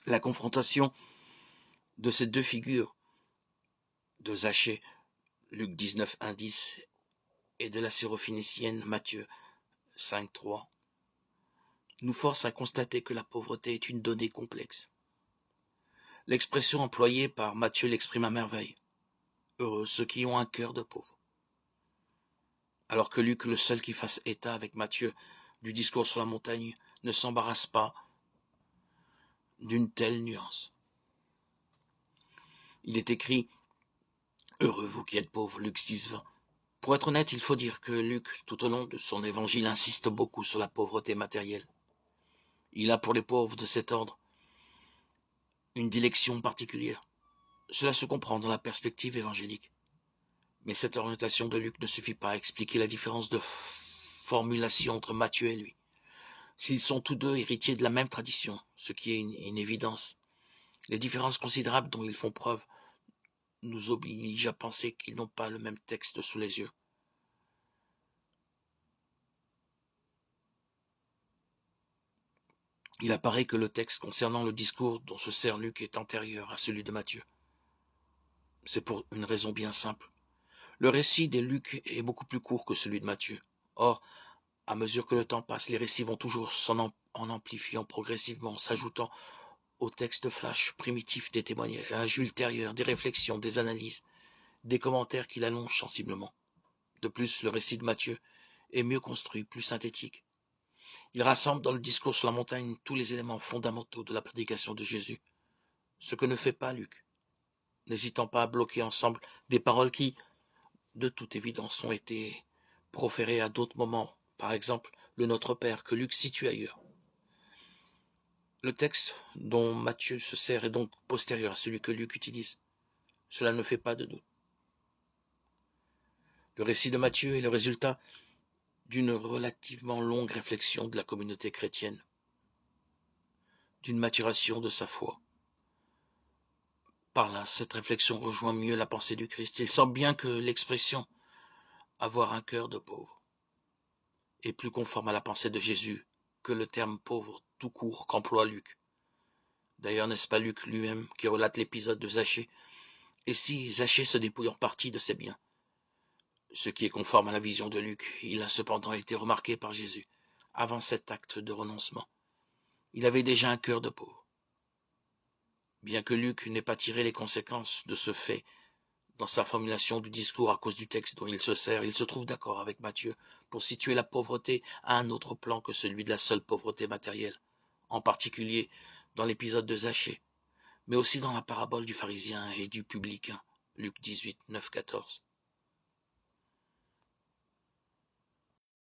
La confrontation de ces deux figures, de Zachée, Luc 19, 1, 10, et de la syrophénicienne, Matthieu 5, 3, nous force à constater que la pauvreté est une donnée complexe. L'expression employée par Matthieu l'exprime à merveille. Heureux ceux qui ont un cœur de pauvre. Alors que Luc, le seul qui fasse état avec Matthieu du discours sur la montagne, ne s'embarrasse pas d'une telle nuance. Il est écrit « Heureux vous qui êtes pauvres » Luc 6, 20. Pour être honnête, il faut dire que Luc, tout au long de son évangile, insiste beaucoup sur la pauvreté matérielle. Il a pour les pauvres de cet ordre une dilection particulière. Cela se comprend dans la perspective évangélique. Mais cette orientation de Luc ne suffit pas à expliquer la différence de formulation entre Matthieu et lui. S'ils sont tous deux héritiers de la même tradition, ce qui est une évidence, les différences considérables dont ils font preuve nous obligent à penser qu'ils n'ont pas le même texte sous les yeux. Il apparaît que le texte concernant le discours dont se sert Luc est antérieur à celui de Matthieu. C'est pour une raison bien simple. Le récit de Luc est beaucoup plus court que celui de Matthieu. Or, à mesure que le temps passe, les récits vont toujours en amplifiant progressivement, s'ajoutant aux textes flash primitifs des témoignages ultérieurs, des réflexions, des analyses, des commentaires qui l'allongent sensiblement. De plus, le récit de Matthieu est mieux construit, plus synthétique. Il rassemble dans le discours sur la montagne tous les éléments fondamentaux de la prédication de Jésus, ce que ne fait pas Luc, n'hésitant pas à bloquer ensemble des paroles qui, de toute évidence, ont été proférées à d'autres moments, par exemple le Notre Père que Luc situe ailleurs. Le texte dont Matthieu se sert est donc postérieur à celui que Luc utilise. Cela ne fait pas de doute. Le récit de Matthieu est le résultat d'une relativement longue réflexion de la communauté chrétienne, d'une maturation de sa foi. Par là, cette réflexion rejoint mieux la pensée du Christ. Il semble bien que l'expression « avoir un cœur de pauvre » est plus conforme à la pensée de Jésus que le terme « pauvre » tout court qu'emploie Luc. D'ailleurs, n'est-ce pas Luc lui-même qui relate l'épisode de Zachée? Et si Zachée se dépouille en partie de ses biens, ce qui est conforme à la vision de Luc, il a cependant été remarqué par Jésus avant cet acte de renoncement. Il avait déjà un cœur de pauvre. Bien que Luc n'ait pas tiré les conséquences de ce fait dans sa formulation du discours à cause du texte dont il se sert, il se trouve d'accord avec Matthieu pour situer la pauvreté à un autre plan que celui de la seule pauvreté matérielle, en particulier dans l'épisode de Zachée, mais aussi dans la parabole du pharisien et du publicain, Luc 18, 9, 14.